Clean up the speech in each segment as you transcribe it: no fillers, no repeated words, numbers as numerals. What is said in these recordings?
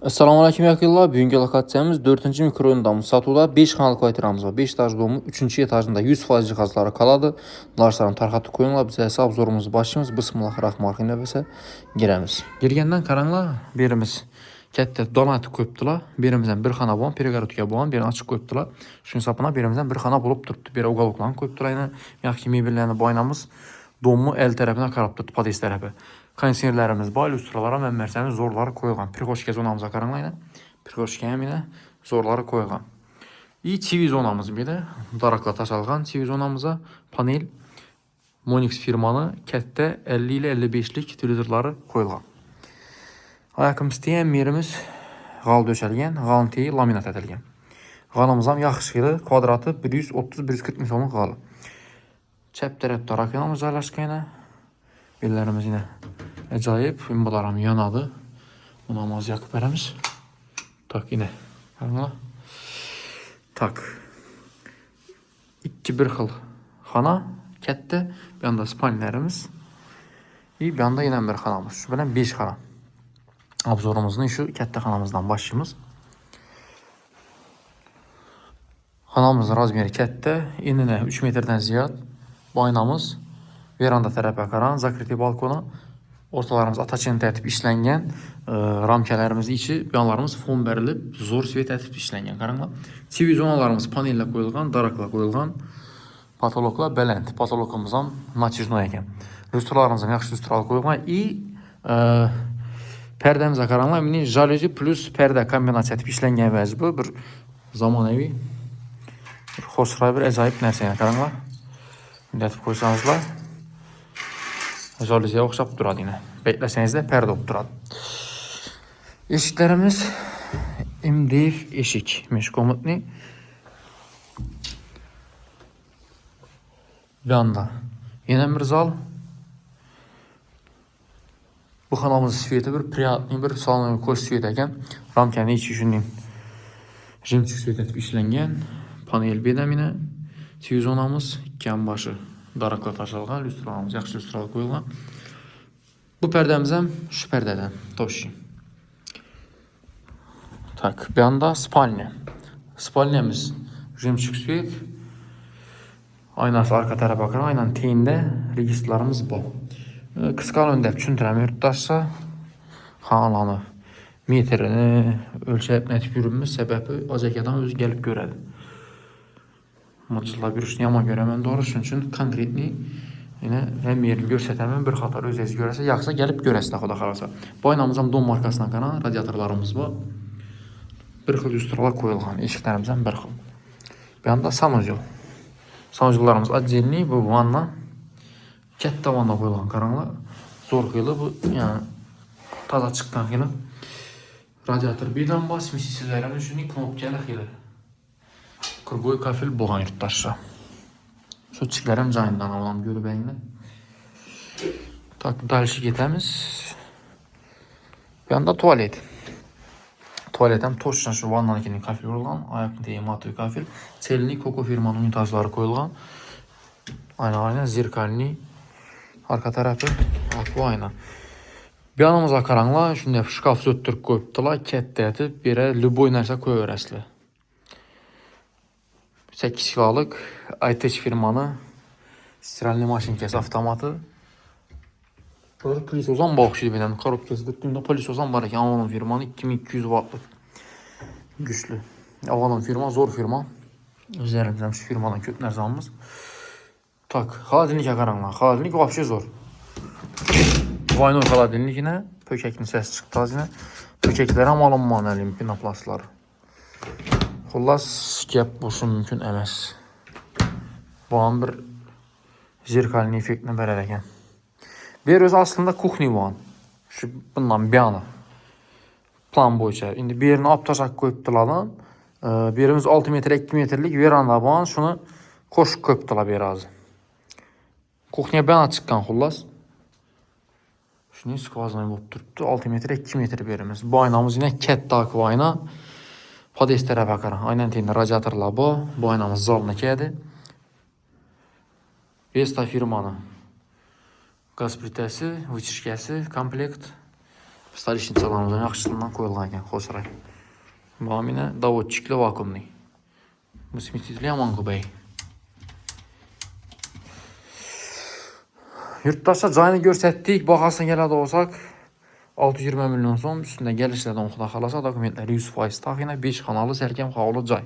Assalamualaikum yakınlar. Bugünkü lokasyamız 4-cü mikroyondamız satılır. 5 xanalıq kvartiramız var. 5 etaj domu 3-cü etajında 100% cihazları kaladı. Larsaların tarxatı koyunlar. Bizə hesab zorumuz başımız. Bismillahirrahmanirrahim nəbəsə girəmiz. Girgəndən qaranlar birimiz kətdə donat qoyubdular. Birimizdən bir xana boğan, periqarotika boğan, birini açıq qoyubdular. Şunun sapına birimizdən bir xana bulub durubdu. Bir uqalıqlarını qoyubdular. Yəni yaxşı mebellərini boynamız domu el tərəfinə qarab durdu, pades tərəfi. Konservlərimiz var, lüstralara məmmərсəmiz zorları koyulğan. Prixoşka zonamıza qaranlayla. Prixoşkaya minə zorları koyulğan. TV zonamız bir də daraqla taşalğan TV zonamıza panel Monix firmanı kətdə 50 ilə 55'lik televizorları koyulğan. Ayaqım istəyən yerimiz qal döşəlgən, qalın teyi laminat edilgən. Qalımızam yaxşılı, kvadratı 130-140 min so'mluq qalı. Çəp tərəfdə rakonamız yerləşkən. Bellərimiz yine acayip. Bunlarım yanadı. Buna maz yakıp veremiz. Tak yine. Tak. 2-1 xil xana kətdə. Bir anda spalnerimiz. Bir anda yine bir xanamız. Şu bilən 5 xana. Abzorumuzun şu kətdə xanamızdan başlayımız. Xanamızın razmeri kətdə. Enine 3 metrdən ziyad. Baynamız. Veranda tərəfə qaran, zakriti balkona. Ortalarımız ataçın tərtib işlənən. Ramkələrimiz içi, yanlarımız fon bərilib, zor svet tərtib işlənən. Qaranlar. TV zonalarımız panellə qoyulğan, daraqla qoyulğan. Patolokla belənd. Patolokumuzdan natijno ekan. Lüstralarımızdan yaxşı lüstralı qoyulğan. Pərdəmizə qaranlar. Mini jaluzi plus pərdə kombinasiya tərtib işlənən vəzbi. Bir zamanəvi, bir xoşray, bir əcayip nərsəyən qaranlar. Tərtib qoysanızlar. Jaluziyə oxşab duradı yine. Bekləsəniz də pərdə olub duradı. Eşiklərimiz MDF eşik. Meşkomutni. Bir anda yine bir zal. Bu xanamız sveti bir priyatni bir salon koş svet ekan. Ramkanı içi düşündüyüm. Jimçik svet etib işlənən. Panel bedəm yine. TV zonamız ikən başı. Daraqla taşalğan, lüstralarımız yaxşı lüstralı qoyulğan. Bu pərdəmizəm şu pərdədən toşuyum. Tak, bir anda spalnya. Spalnyamiz jimçik svet. Aynası arka tərəfə baxıram. Aynanın teyində registrlarımız bu. Qısqal öndə düşündürəm yurttaşsa xanalanı metrini ölçəb nətib yürünmüş səbəbi azəkadan özü gəlib görədi. Macılar bir yama görə mən doğru üçün konkretni yine hem yerini görsətəmən bir xatar öz görəsə, yaxsa gəlib görəsə da xarasa. Bu aynamızdan don markasına qanan radiatorlarımız var. Bir xil lüstralar koyulğan, eşiklərimizdən bir xil. Bir anda sanucul. Sanucullarımız acilni bu vanna. Kətdə vanna koyulğan qaranlar. Zor xili bu, yəni taza çıxdan xili. Radiator birdən bas, misisizlərimiz üçün knopkalı xili. Kurgoy kafil boğan yurttaşlar. Şu çiklərim cayından alalım görüb əyinlə. Tak, dəlişi getəmiz. Bir anda tuvalet. Tuvaletəm toşcan şu vannanınkinin kafil qoyulğan. Ayaqlı deyim, matoy kafil. Çelini Koko firmanın unitazları qoyulğan. Ayna zirkalini. Arka tərəfi. Bu ayna. Bir anamıza qaranlar. Şimdi şkaf zöttürk qoyubdular. Kətdə ətib. Birə lüboy nərsə qoyuverəsli. 8 kilolik Ayteç firmanı stiralni maşinkası avtomatı. Böyle plisozan bağışıydı benim. Korobkası döktüğümde plisozan var ki Avalon firmanı 2200 wattlık. Güçlü. Avalon firma zor firma. Üzerimizden şu firmadan kötü nerzamız. Tak. Xaladinlik qaranlar. Xaladinlik vapşe zor. Vaynoy xaladinlik yine. Pökəkli səs çıxdı az yine. Pökəklərə alınmalı pinoplastları. Xullas gəp boşun mümkün əməz. Bu an bir zirkalini effektini verərəkən. Bir öz aslında kuxni bu an. Şu bundan bir anı. Plan boyunca. İndi bir yerini aptaşaq qoyubdular. Birimiz 6 metre 2 metrelik veranda bu an şunu koş qoyubdular biraz. Kuxniya bir ana çıxqan xullas. Şunu skvazına olub durubdu. 6 metre 2 metre birimiz. Bu aynamız yine kətdə akı ayna. Pades tərəfə qaran. Aynen teyində radiatorlar bu. Bu aynamız zalına kədi. Vesta firmanı. Gaz plitəsi, vıçışkəsi, komplekt. Starişin çalanımızın yaxşısından qoyularkən Xosray. Bax, yine davodçikli vakuumlu. Bu simitizli yaman bəy. Yurttaşa cayını görsətdik. Baxasın gələ də olsaq 620 milyon son üstündə gəlişlərdən oxuda xalasa dokumentləri 100% taxina 5 kanalı Sərkəm Xavlu Cay.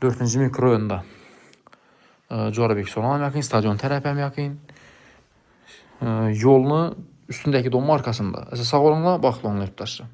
4-cü mikrorayonda. Corabek Solan yakın, stadion tərəfəm yakın. Yolunu üstündəki donma arkasında. Sağ olunla, baxın yurttaşa.